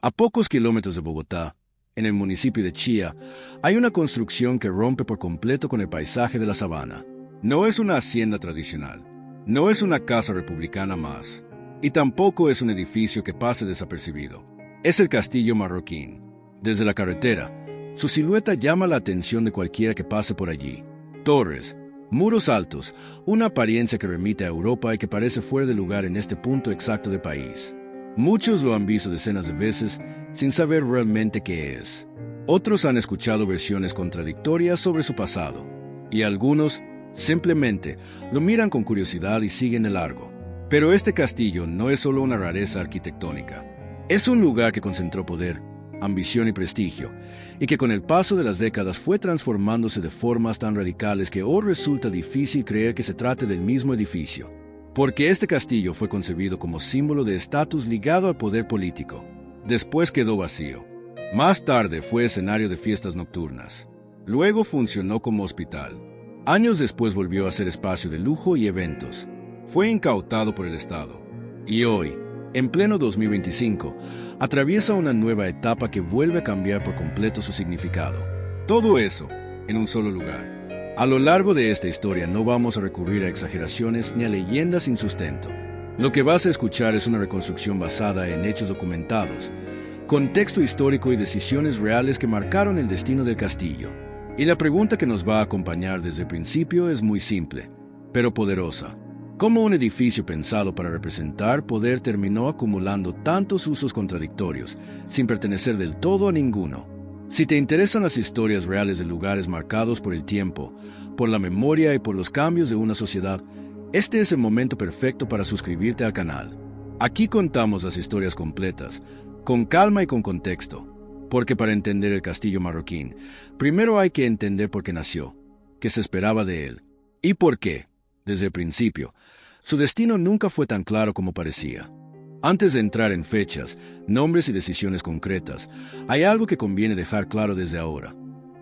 A pocos kilómetros de Bogotá, en el municipio de Chía, hay una construcción que rompe por completo con el paisaje de la sabana. No es una hacienda tradicional, no es una casa republicana más, y tampoco es un edificio que pase desapercibido. Es el Castillo Marroquín. Desde la carretera, su silueta llama la atención de cualquiera que pase por allí. Torres, muros altos, una apariencia que remite a Europa y que parece fuera de lugar en este punto exacto del país. Muchos lo han visto decenas de veces sin saber realmente qué es. Otros han escuchado versiones contradictorias sobre su pasado, y algunos simplemente lo miran con curiosidad y siguen de largo. Pero este castillo no es solo una rareza arquitectónica. Es un lugar que concentró poder, ambición y prestigio, y que con el paso de las décadas fue transformándose de formas tan radicales que hoy resulta difícil creer que se trate del mismo edificio. Porque este castillo fue concebido como símbolo de estatus ligado al poder político. Después quedó vacío. Más tarde fue escenario de fiestas nocturnas. Luego funcionó como hospital. Años después volvió a ser espacio de lujo y eventos. Fue incautado por el Estado. Y hoy, en pleno 2025, atraviesa una nueva etapa que vuelve a cambiar por completo su significado. Todo eso en un solo lugar. A lo largo de esta historia no vamos a recurrir a exageraciones ni a leyendas sin sustento. Lo que vas a escuchar es una reconstrucción basada en hechos documentados, contexto histórico y decisiones reales que marcaron el destino del castillo. Y la pregunta que nos va a acompañar desde el principio es muy simple, pero poderosa. ¿Cómo un edificio pensado para representar poder terminó acumulando tantos usos contradictorios, sin pertenecer del todo a ninguno? Si te interesan las historias reales de lugares marcados por el tiempo, por la memoria y por los cambios de una sociedad, este es el momento perfecto para suscribirte al canal. Aquí contamos las historias completas, con calma y con contexto, porque para entender el Castillo Marroquín, primero hay que entender por qué nació, qué se esperaba de él, y por qué, desde el principio, su destino nunca fue tan claro como parecía. Antes de entrar en fechas, nombres y decisiones concretas, hay algo que conviene dejar claro desde ahora.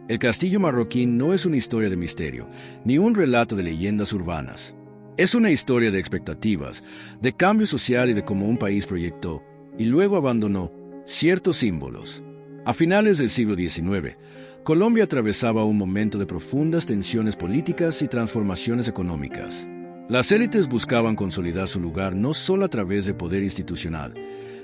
El Castillo Marroquín no es una historia de misterio, ni un relato de leyendas urbanas. Es una historia de expectativas, de cambio social y de cómo un país proyectó, y luego abandonó, ciertos símbolos. A finales del siglo XIX, Colombia atravesaba un momento de profundas tensiones políticas y transformaciones económicas. Las élites buscaban consolidar su lugar no solo a través de poder institucional,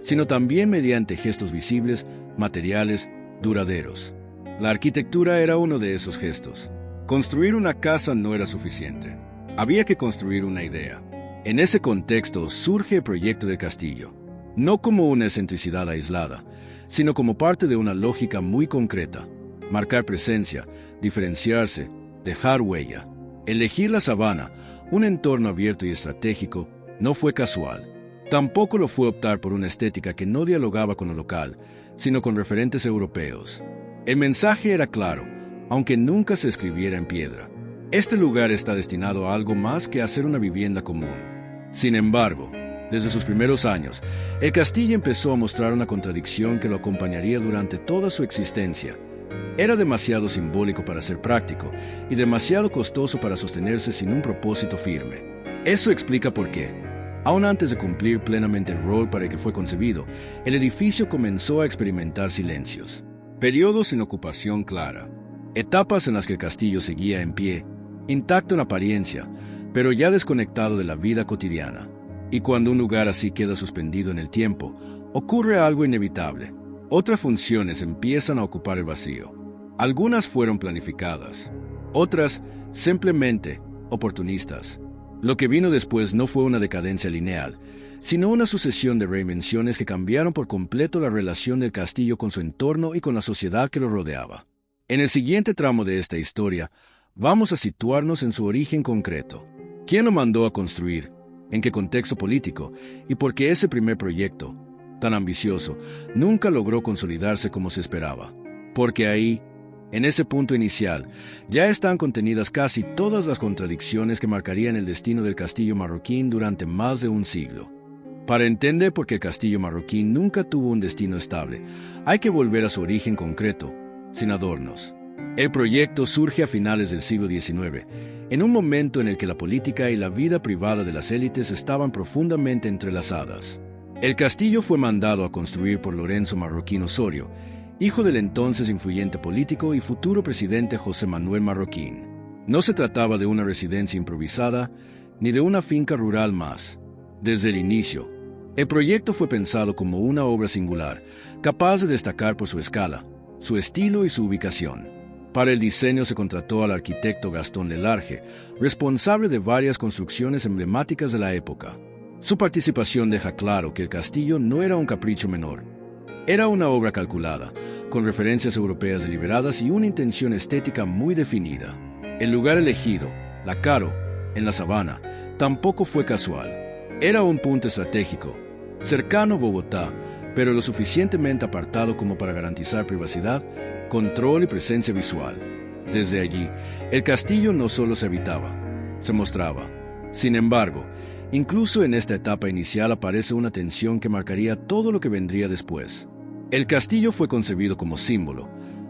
sino también mediante gestos visibles, materiales, duraderos. La arquitectura era uno de esos gestos. Construir una casa no era suficiente. Había que construir una idea. En ese contexto surge el proyecto del castillo, no como una excentricidad aislada, sino como parte de una lógica muy concreta: marcar presencia, diferenciarse, dejar huella. Elegir la sabana, un entorno abierto y estratégico, no fue casual. Tampoco lo fue optar por una estética que no dialogaba con lo local, sino con referentes europeos. El mensaje era claro, aunque nunca se escribiera en piedra. Este lugar está destinado a algo más que a ser una vivienda común. Sin embargo, desde sus primeros años, el castillo empezó a mostrar una contradicción que lo acompañaría durante toda su existencia. Era demasiado simbólico para ser práctico y demasiado costoso para sostenerse sin un propósito firme. Eso explica por qué, aún antes de cumplir plenamente el rol para el que fue concebido, el edificio comenzó a experimentar silencios. Periodos sin ocupación clara. Etapas en las que el castillo seguía en pie, intacto en apariencia, pero ya desconectado de la vida cotidiana. Y cuando un lugar así queda suspendido en el tiempo, ocurre algo inevitable. Otras funciones empiezan a ocupar el vacío. Algunas fueron planificadas, otras simplemente oportunistas. Lo que vino después no fue una decadencia lineal, sino una sucesión de reinvenciones que cambiaron por completo la relación del castillo con su entorno y con la sociedad que lo rodeaba. En el siguiente tramo de esta historia, vamos a situarnos en su origen concreto. ¿Quién lo mandó a construir? ¿En qué contexto político? ¿Y por qué ese primer proyecto, tan ambicioso, nunca logró consolidarse como se esperaba? Porque ahí, en ese punto inicial, ya están contenidas casi todas las contradicciones que marcarían el destino del Castillo Marroquín durante más de un siglo. Para entender por qué el Castillo Marroquín nunca tuvo un destino estable, hay que volver a su origen concreto, sin adornos. El proyecto surge a finales del siglo XIX, en un momento en el que la política y la vida privada de las élites estaban profundamente entrelazadas. El castillo fue mandado a construir por Lorenzo Marroquín Osorio, hijo del entonces influyente político y futuro presidente José Manuel Marroquín. No se trataba de una residencia improvisada ni de una finca rural más. Desde el inicio, el proyecto fue pensado como una obra singular, capaz de destacar por su escala, su estilo y su ubicación. Para el diseño se contrató al arquitecto Gastón Lelarge, responsable de varias construcciones emblemáticas de la época. Su participación deja claro que el castillo no era un capricho menor. Era una obra calculada, con referencias europeas deliberadas y una intención estética muy definida. El lugar elegido, La Caro, en la sabana, tampoco fue casual. Era un punto estratégico, cercano a Bogotá, pero lo suficientemente apartado como para garantizar privacidad, control y presencia visual. Desde allí, el castillo no solo se habitaba, se mostraba. Sin embargo, incluso en esta etapa inicial aparece una tensión que marcaría todo lo que vendría después. El castillo fue concebido como símbolo,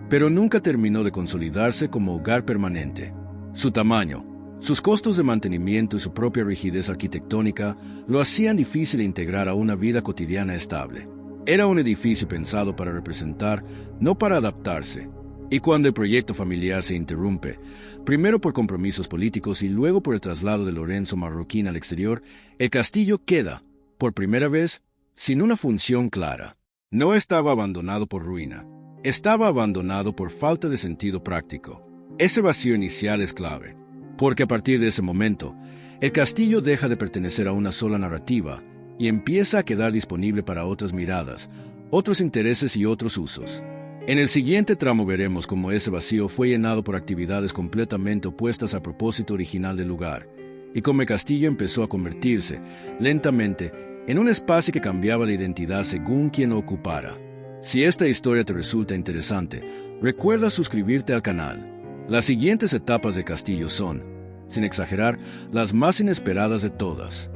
pero nunca terminó de consolidarse como hogar permanente. Su tamaño, sus costos de mantenimiento y su propia rigidez arquitectónica lo hacían difícil de integrar a una vida cotidiana estable. Era un edificio pensado para representar, no para adaptarse. Y cuando el proyecto familiar se interrumpe, primero por compromisos políticos y luego por el traslado de Lorenzo Marroquín al exterior, el castillo queda, por primera vez, sin una función clara. No estaba abandonado por ruina, estaba abandonado por falta de sentido práctico. Ese vacío inicial es clave, porque a partir de ese momento, el castillo deja de pertenecer a una sola narrativa y empieza a quedar disponible para otras miradas, otros intereses y otros usos. En el siguiente tramo veremos cómo ese vacío fue llenado por actividades completamente opuestas al propósito original del lugar, y cómo el castillo empezó a convertirse, lentamente, en un espacio que cambiaba de identidad según quien lo ocupara. Si esta historia te resulta interesante, recuerda suscribirte al canal. Las siguientes etapas del castillo son, sin exagerar, las más inesperadas de todas.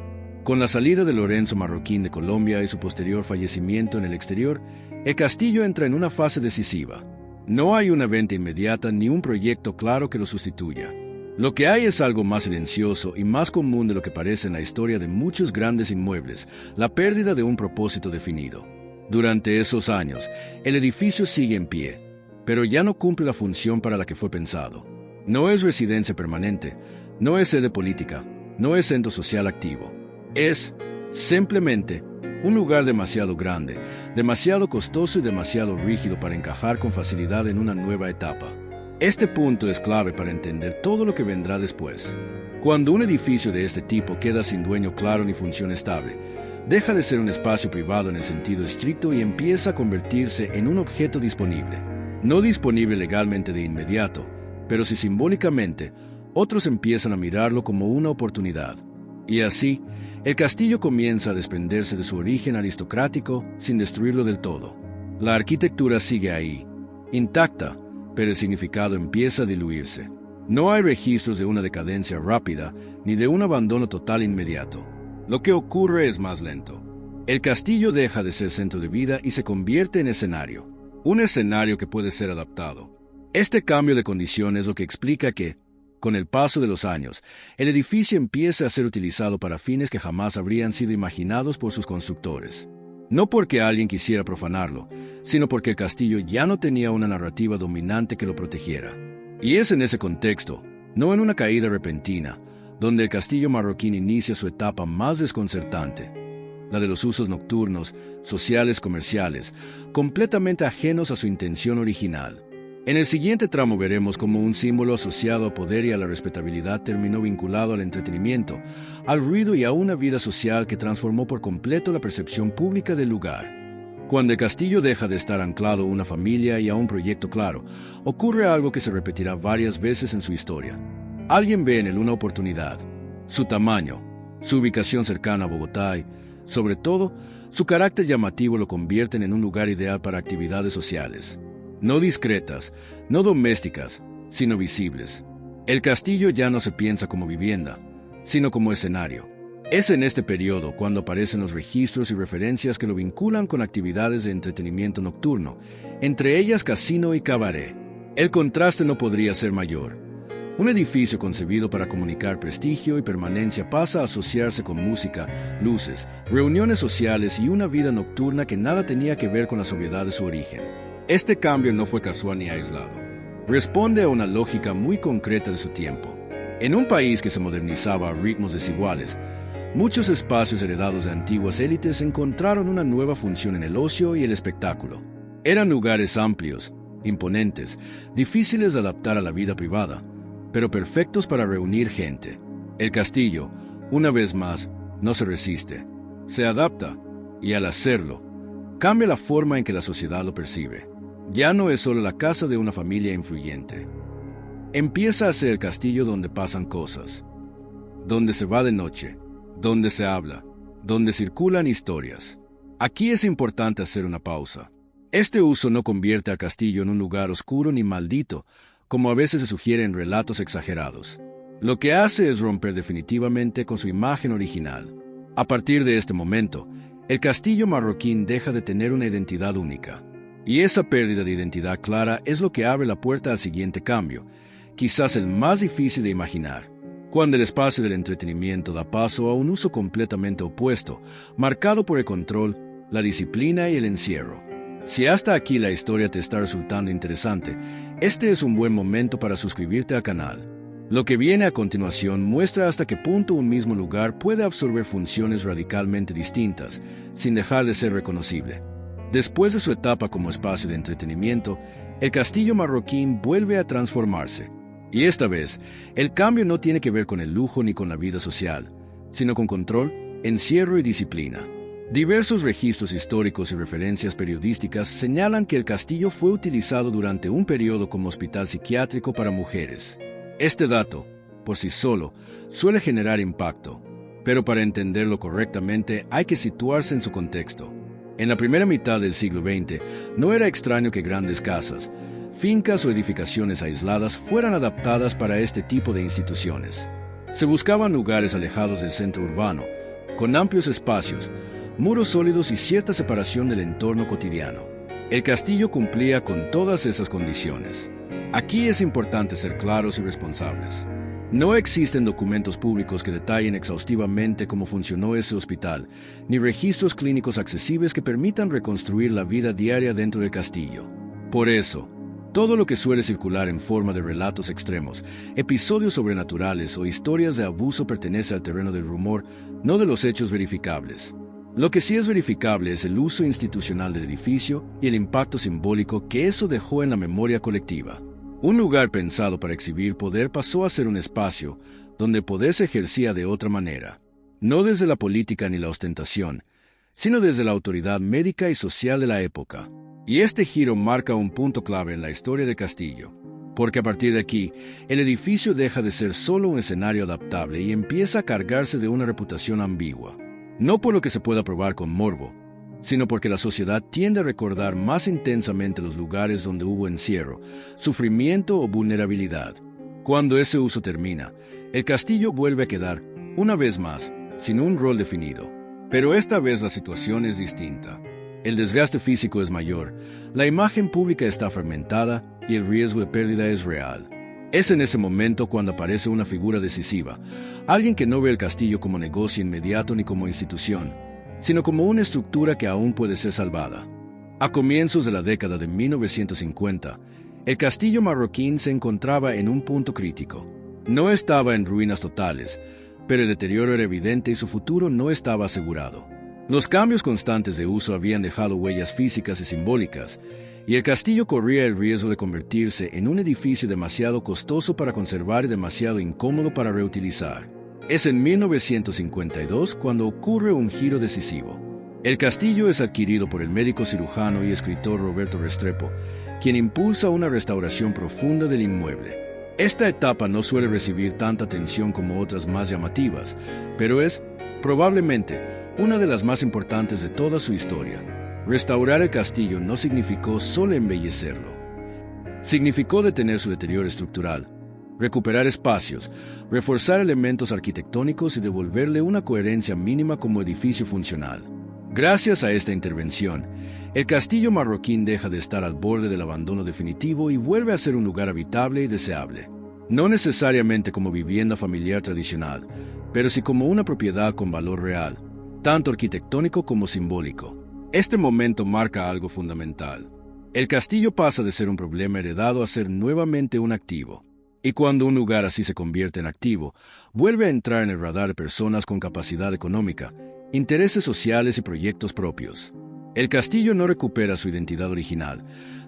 Con la salida de Lorenzo Marroquín de Colombia y su posterior fallecimiento en el exterior, el castillo entra en una fase decisiva. No hay una venta inmediata ni un proyecto claro que lo sustituya. Lo que hay es algo más silencioso y más común de lo que parece en la historia de muchos grandes inmuebles, la pérdida de un propósito definido. Durante esos años, el edificio sigue en pie, pero ya no cumple la función para la que fue pensado. No es residencia permanente, no es sede política, no es centro social activo. Es, simplemente, un lugar demasiado grande, demasiado costoso y demasiado rígido para encajar con facilidad en una nueva etapa. Este punto es clave para entender todo lo que vendrá después. Cuando un edificio de este tipo queda sin dueño claro ni función estable, deja de ser un espacio privado en el sentido estricto y empieza a convertirse en un objeto disponible. No disponible legalmente de inmediato, pero sí simbólicamente, otros empiezan a mirarlo como una oportunidad. Y así, el castillo comienza a desprenderse de su origen aristocrático sin destruirlo del todo. La arquitectura sigue ahí, intacta, pero el significado empieza a diluirse. No hay registros de una decadencia rápida ni de un abandono total inmediato. Lo que ocurre es más lento. El castillo deja de ser centro de vida y se convierte en escenario. Un escenario que puede ser adaptado. Este cambio de condición es lo que explica que, con el paso de los años, el edificio empieza a ser utilizado para fines que jamás habrían sido imaginados por sus constructores. No porque alguien quisiera profanarlo, sino porque el castillo ya no tenía una narrativa dominante que lo protegiera. Y es en ese contexto, no en una caída repentina, donde el castillo marroquín inicia su etapa más desconcertante, la de los usos nocturnos, sociales, comerciales, completamente ajenos a su intención original. En el siguiente tramo veremos cómo un símbolo asociado a poder y a la respetabilidad terminó vinculado al entretenimiento, al ruido y a una vida social que transformó por completo la percepción pública del lugar. Cuando el castillo deja de estar anclado a una familia y a un proyecto claro, ocurre algo que se repetirá varias veces en su historia. Alguien ve en él una oportunidad. Su tamaño, su ubicación cercana a Bogotá y, sobre todo, su carácter llamativo lo convierten en un lugar ideal para actividades sociales. No discretas, no domésticas, sino visibles. El castillo ya no se piensa como vivienda, sino como escenario. Es en este periodo cuando aparecen los registros y referencias que lo vinculan con actividades de entretenimiento nocturno, entre ellas casino y cabaret. El contraste no podría ser mayor. Un edificio concebido para comunicar prestigio y permanencia pasa a asociarse con música, luces, reuniones sociales y una vida nocturna que nada tenía que ver con la sobriedad de su origen. Este cambio no fue casual ni aislado. Responde a una lógica muy concreta de su tiempo. En un país que se modernizaba a ritmos desiguales, muchos espacios heredados de antiguas élites encontraron una nueva función en el ocio y el espectáculo. Eran lugares amplios, imponentes, difíciles de adaptar a la vida privada, pero perfectos para reunir gente. El castillo, una vez más, no se resiste, se adapta, y al hacerlo, cambia la forma en que la sociedad lo percibe. Ya no es solo la casa de una familia influyente. Empieza a ser el castillo donde pasan cosas, donde se va de noche, donde se habla, donde circulan historias. Aquí es importante hacer una pausa. Este uso no convierte al castillo en un lugar oscuro ni maldito, como a veces se sugiere en relatos exagerados. Lo que hace es romper definitivamente con su imagen original. A partir de este momento, el castillo marroquín deja de tener una identidad única. Y esa pérdida de identidad clara es lo que abre la puerta al siguiente cambio, quizás el más difícil de imaginar, cuando el espacio del entretenimiento da paso a un uso completamente opuesto, marcado por el control, la disciplina y el encierro. Si hasta aquí la historia te está resultando interesante, este es un buen momento para suscribirte al canal. Lo que viene a continuación muestra hasta qué punto un mismo lugar puede absorber funciones radicalmente distintas, sin dejar de ser reconocible. Después de su etapa como espacio de entretenimiento, el castillo marroquín vuelve a transformarse. Y esta vez, el cambio no tiene que ver con el lujo ni con la vida social, sino con control, encierro y disciplina. Diversos registros históricos y referencias periodísticas señalan que el castillo fue utilizado durante un periodo como hospital psiquiátrico para mujeres. Este dato, por sí solo, suele generar impacto, pero para entenderlo correctamente hay que situarse en su contexto. En la primera mitad del siglo XX, no era extraño que grandes casas, fincas o edificaciones aisladas fueran adaptadas para este tipo de instituciones. Se buscaban lugares alejados del centro urbano, con amplios espacios, muros sólidos y cierta separación del entorno cotidiano. El castillo cumplía con todas esas condiciones. Aquí es importante ser claros y responsables. No existen documentos públicos que detallen exhaustivamente cómo funcionó ese hospital, ni registros clínicos accesibles que permitan reconstruir la vida diaria dentro del castillo. Por eso, todo lo que suele circular en forma de relatos extremos, episodios sobrenaturales o historias de abuso pertenece al terreno del rumor, no de los hechos verificables. Lo que sí es verificable es el uso institucional del edificio y el impacto simbólico que eso dejó en la memoria colectiva. Un lugar pensado para exhibir poder pasó a ser un espacio donde el poder se ejercía de otra manera, no desde la política ni la ostentación, sino desde la autoridad médica y social de la época. Y este giro marca un punto clave en la historia del castillo, porque a partir de aquí, el edificio deja de ser solo un escenario adaptable y empieza a cargarse de una reputación ambigua. No por lo que se pueda probar con morbo, sino porque la sociedad tiende a recordar más intensamente los lugares donde hubo encierro, sufrimiento o vulnerabilidad. Cuando ese uso termina, el castillo vuelve a quedar, una vez más, sin un rol definido. Pero esta vez la situación es distinta. El desgaste físico es mayor, la imagen pública está fragmentada y el riesgo de pérdida es real. Es en ese momento cuando aparece una figura decisiva, alguien que no ve el castillo como negocio inmediato ni como institución, sino como una estructura que aún puede ser salvada. A comienzos de la década de 1950, el castillo marroquín se encontraba en un punto crítico. No estaba en ruinas totales, pero el deterioro era evidente y su futuro no estaba asegurado. Los cambios constantes de uso habían dejado huellas físicas y simbólicas, y el castillo corría el riesgo de convertirse en un edificio demasiado costoso para conservar y demasiado incómodo para reutilizar. Es en 1952 cuando ocurre un giro decisivo. El castillo es adquirido por el médico cirujano y escritor Roberto Restrepo, quien impulsa una restauración profunda del inmueble. Esta etapa no suele recibir tanta atención como otras más llamativas, pero es, probablemente, una de las más importantes de toda su historia. Restaurar el castillo no significó solo embellecerlo. Significó detener su deterioro estructural, recuperar espacios, reforzar elementos arquitectónicos y devolverle una coherencia mínima como edificio funcional. Gracias a esta intervención, el castillo marroquín deja de estar al borde del abandono definitivo y vuelve a ser un lugar habitable y deseable. no necesariamente como vivienda familiar tradicional, pero sí como una propiedad con valor real, tanto arquitectónico como simbólico. Este momento marca algo fundamental. El castillo pasa de ser un problema heredado a ser nuevamente un activo. Y cuando un lugar así se convierte en activo, vuelve a entrar en el radar de personas con capacidad económica, intereses sociales y proyectos propios. El castillo no recupera su identidad original,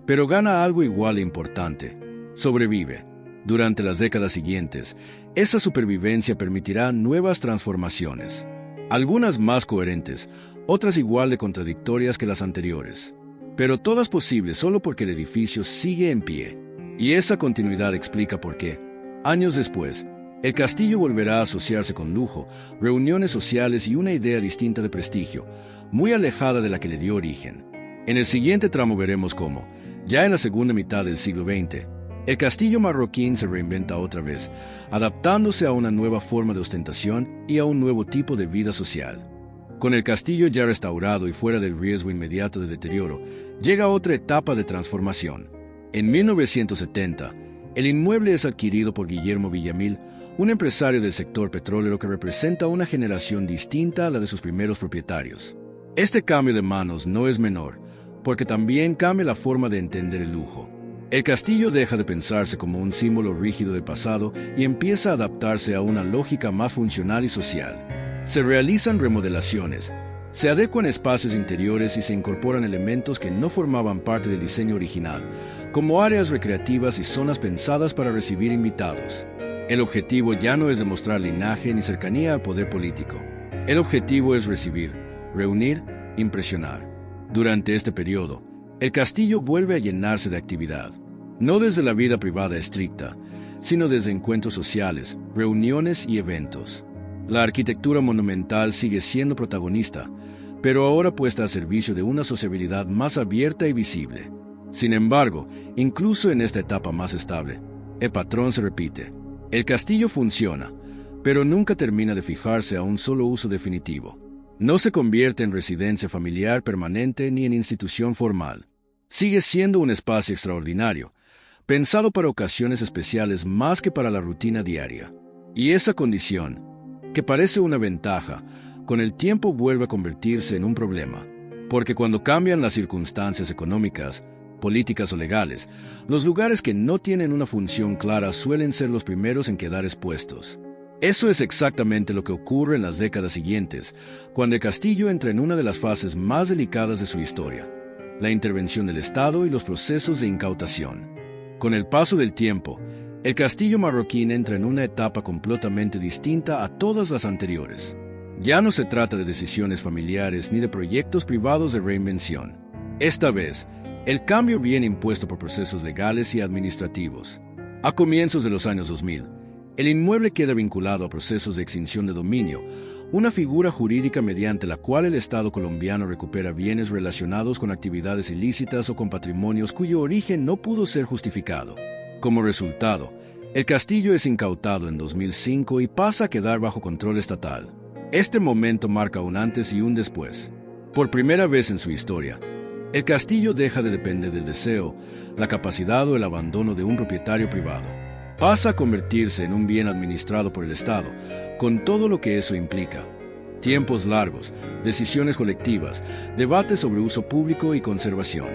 pero gana algo igual de importante: sobrevive. Durante las décadas siguientes, esa supervivencia permitirá nuevas transformaciones, algunas más coherentes, otras igual de contradictorias que las anteriores, pero todas posibles solo porque el edificio sigue en pie. Y esa continuidad explica por qué, años después, el castillo volverá a asociarse con lujo, reuniones sociales y una idea distinta de prestigio, muy alejada de la que le dio origen. En el siguiente tramo veremos cómo, ya en la segunda mitad del siglo XX, el castillo marroquín se reinventa otra vez, adaptándose a una nueva forma de ostentación y a un nuevo tipo de vida social. Con el castillo ya restaurado y fuera del riesgo inmediato de deterioro, llega otra etapa de transformación. En 1970, el inmueble es adquirido por Guillermo Villamil, un empresario del sector petrolero que representa una generación distinta a la de sus primeros propietarios. Este cambio de manos no es menor, porque también cambia la forma de entender el lujo. El castillo deja de pensarse como un símbolo rígido del pasado y empieza a adaptarse a una lógica más funcional y social. Se realizan remodelaciones, se adecuan espacios interiores y se incorporan elementos que no formaban parte del diseño original, como áreas recreativas y zonas pensadas para recibir invitados. El objetivo ya no es demostrar linaje ni cercanía al poder político. El objetivo es recibir, reunir, impresionar. Durante este periodo, el castillo vuelve a llenarse de actividad, no desde la vida privada estricta, sino desde encuentros sociales, reuniones y eventos. La arquitectura monumental sigue siendo protagonista, pero ahora puesta al servicio de una sociabilidad más abierta y visible. Sin embargo, incluso en esta etapa más estable, el patrón se repite. El castillo funciona, pero nunca termina de fijarse a un solo uso definitivo. No se convierte en residencia familiar permanente ni en institución formal. Sigue siendo un espacio extraordinario, pensado para ocasiones especiales más que para la rutina diaria. Y esa condición, que parece una ventaja, con el tiempo vuelve a convertirse en un problema, porque cuando cambian las circunstancias económicas, políticas o legales, los lugares que no tienen una función clara suelen ser los primeros en quedar expuestos. Eso es exactamente lo que ocurre en las décadas siguientes, cuando el castillo entra en una de las fases más delicadas de su historia: la intervención del Estado y los procesos de incautación. Con el paso del tiempo, el castillo marroquín entra en una etapa completamente distinta a todas las anteriores. Ya no se trata de decisiones familiares ni de proyectos privados de reinvención. Esta vez, el cambio viene impuesto por procesos legales y administrativos. A comienzos de los años 2000, el inmueble queda vinculado a procesos de extinción de dominio, una figura jurídica mediante la cual el Estado colombiano recupera bienes relacionados con actividades ilícitas o con patrimonios cuyo origen no pudo ser justificado. Como resultado, el castillo es incautado en 2005 y pasa a quedar bajo control estatal. Este momento marca un antes y un después. Por primera vez en su historia, el castillo deja de depender del deseo, la capacidad o el abandono de un propietario privado. Pasa a convertirse en un bien administrado por el Estado, con todo lo que eso implica. Tiempos largos, decisiones colectivas, debates sobre uso público y conservación.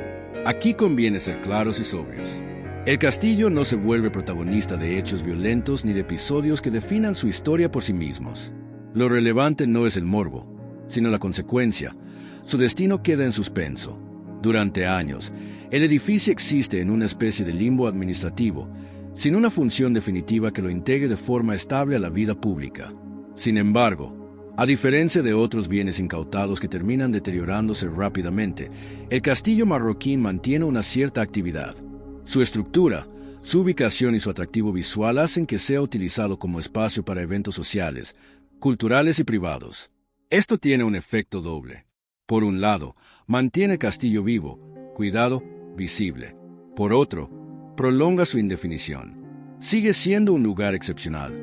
Aquí conviene ser claros y sobrios. El castillo no se vuelve protagonista de hechos violentos ni de episodios que definan su historia por sí mismos. Lo relevante no es el morbo, sino la consecuencia. Su destino queda en suspenso. Durante años, el edificio existe en una especie de limbo administrativo, sin una función definitiva que lo integre de forma estable a la vida pública. Sin embargo, a diferencia de otros bienes incautados que terminan deteriorándose rápidamente, el castillo marroquín mantiene una cierta actividad. Su estructura, su ubicación y su atractivo visual hacen que sea utilizado como espacio para eventos sociales, culturales y privados. Esto tiene un efecto doble. Por un lado, mantiene el castillo vivo, cuidado, visible. Por otro, prolonga su indefinición. Sigue siendo un lugar excepcional,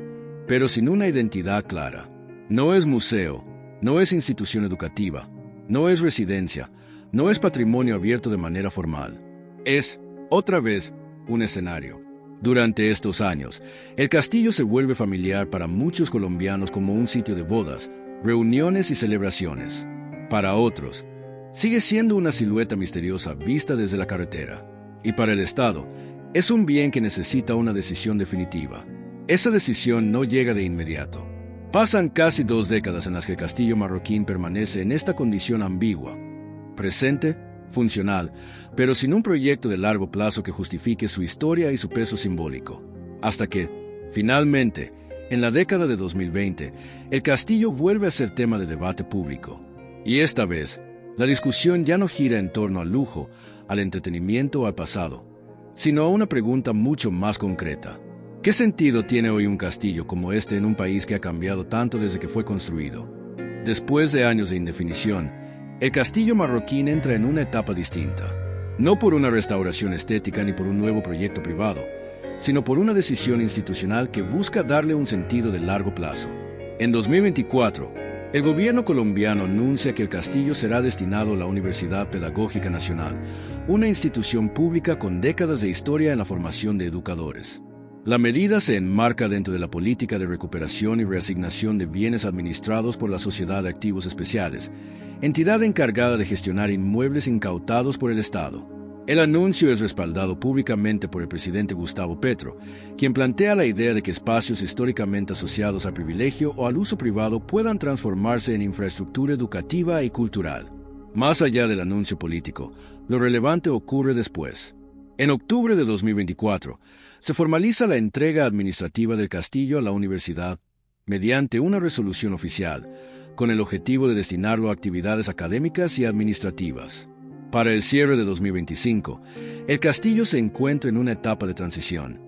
pero sin una identidad clara. No es museo, no es institución educativa, no es residencia, no es patrimonio abierto de manera formal. Es, otra vez, un escenario. Durante estos años, el castillo se vuelve familiar para muchos colombianos como un sitio de bodas, reuniones y celebraciones. Para otros, sigue siendo una silueta misteriosa vista desde la carretera. Y para el Estado, es un bien que necesita una decisión definitiva. Esa decisión no llega de inmediato. Pasan casi 2 décadas en las que el castillo marroquín permanece en esta condición ambigua, presente, funcional, pero sin un proyecto de largo plazo que justifique su historia y su peso simbólico. Hasta que, finalmente, en la década de 2020, el castillo vuelve a ser tema de debate público. Y esta vez, la discusión ya no gira en torno al lujo, al entretenimiento o al pasado, sino a una pregunta mucho más concreta. ¿Qué sentido tiene hoy un castillo como este en un país que ha cambiado tanto desde que fue construido? Después de años de indefinición, el castillo marroquín entra en una etapa distinta, no por una restauración estética ni por un nuevo proyecto privado, sino por una decisión institucional que busca darle un sentido de largo plazo. En 2024, el gobierno colombiano anuncia que el castillo será destinado a la Universidad Pedagógica Nacional, una institución pública con décadas de historia en la formación de educadores. La medida se enmarca dentro de la política de recuperación y reasignación de bienes administrados por la Sociedad de Activos Especiales, entidad encargada de gestionar inmuebles incautados por el Estado. El anuncio es respaldado públicamente por el presidente Gustavo Petro, quien plantea la idea de que espacios históricamente asociados al privilegio o al uso privado puedan transformarse en infraestructura educativa y cultural. Más allá del anuncio político, lo relevante ocurre después. En octubre de 2024, se formaliza la entrega administrativa del castillo a la universidad mediante una resolución oficial, con el objetivo de destinarlo a actividades académicas y administrativas. Para el cierre de 2025, el castillo se encuentra en una etapa de transición.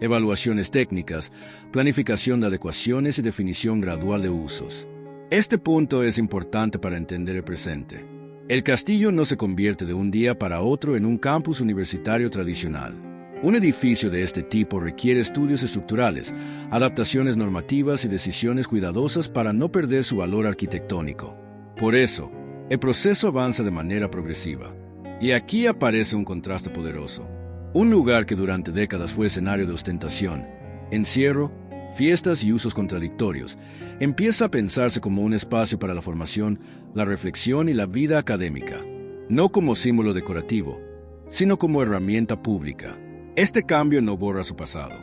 Evaluaciones técnicas, planificación de adecuaciones y definición gradual de usos. Este punto es importante para entender el presente. El castillo no se convierte de un día para otro en un campus universitario tradicional. Un edificio de este tipo requiere estudios estructurales, adaptaciones normativas y decisiones cuidadosas para no perder su valor arquitectónico. Por eso, el proceso avanza de manera progresiva. Y aquí aparece un contraste poderoso. Un lugar que durante décadas fue escenario de ostentación, encierro, fiestas y usos contradictorios, empieza a pensarse como un espacio para la formación, la reflexión y la vida académica, no como símbolo decorativo, sino como herramienta pública. Este cambio no borra su pasado,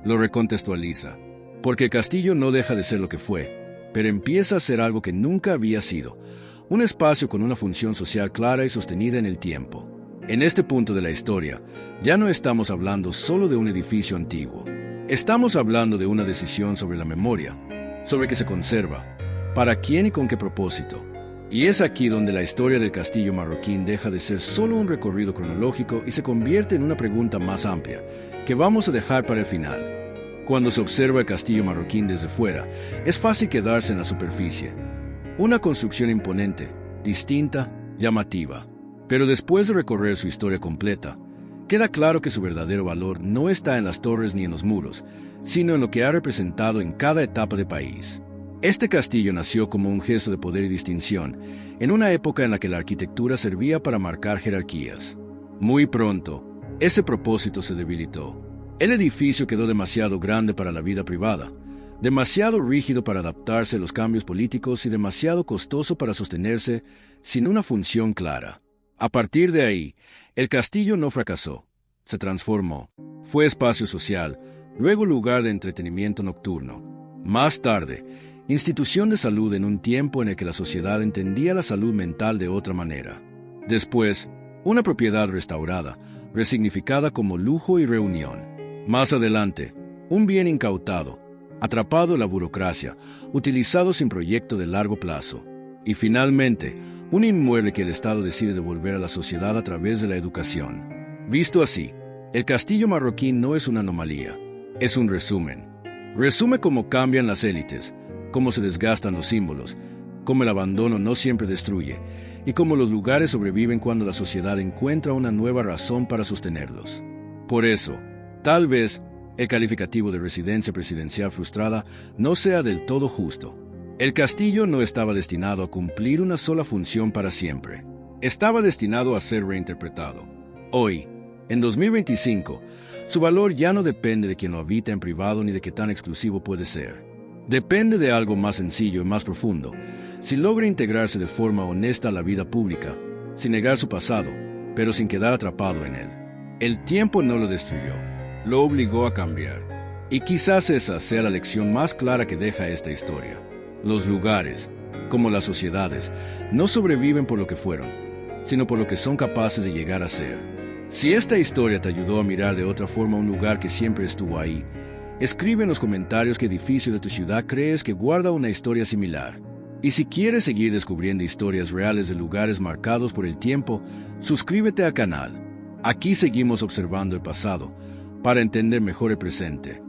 lo recontextualiza, porque el castillo no deja de ser lo que fue, pero empieza a ser algo que nunca había sido, un espacio con una función social clara y sostenida en el tiempo. En este punto de la historia, ya no estamos hablando solo de un edificio antiguo. Estamos hablando de una decisión sobre la memoria, sobre qué se conserva, para quién y con qué propósito. Y es aquí donde la historia del castillo marroquín deja de ser solo un recorrido cronológico y se convierte en una pregunta más amplia, que vamos a dejar para el final. Cuando se observa el castillo marroquín desde fuera, es fácil quedarse en la superficie. Una construcción imponente, distinta, llamativa. Pero después de recorrer su historia completa, queda claro que su verdadero valor no está en las torres ni en los muros, sino en lo que ha representado en cada etapa del país. Este castillo nació como un gesto de poder y distinción, en una época en la que la arquitectura servía para marcar jerarquías. Muy pronto, ese propósito se debilitó. El edificio quedó demasiado grande para la vida privada, demasiado rígido para adaptarse a los cambios políticos y demasiado costoso para sostenerse sin una función clara. A partir de ahí, el castillo no fracasó, se transformó. Fue espacio social, luego lugar de entretenimiento nocturno. Más tarde, institución de salud en un tiempo en el que la sociedad entendía la salud mental de otra manera. Después, una propiedad restaurada, resignificada como lujo y reunión. Más adelante, un bien incautado, atrapado en la burocracia, utilizado sin proyecto de largo plazo. Y finalmente, un inmueble que el Estado decide devolver a la sociedad a través de la educación. Visto así, el castillo marroquín no es una anomalía, es un resumen. Resume cómo cambian las élites, cómo se desgastan los símbolos, cómo el abandono no siempre destruye, y cómo los lugares sobreviven cuando la sociedad encuentra una nueva razón para sostenerlos. Por eso, tal vez, el calificativo de residencia presidencial frustrada no sea del todo justo. El castillo no estaba destinado a cumplir una sola función para siempre. Estaba destinado a ser reinterpretado. Hoy, en 2025, Su valor ya no depende de quien lo habita en privado ni de qué tan exclusivo puede ser. Depende de algo más sencillo y más profundo. Si logra integrarse de forma honesta a la vida pública, sin negar su pasado, pero sin quedar atrapado en él. El tiempo no lo destruyó, lo obligó a cambiar. Y quizás esa sea la lección más clara que deja esta historia. Los lugares, como las sociedades, no sobreviven por lo que fueron, sino por lo que son capaces de llegar a ser. Si esta historia te ayudó a mirar de otra forma un lugar que siempre estuvo ahí, escribe en los comentarios qué edificio de tu ciudad crees que guarda una historia similar. Y si quieres seguir descubriendo historias reales de lugares marcados por el tiempo, suscríbete al canal. Aquí seguimos observando el pasado para entender mejor el presente.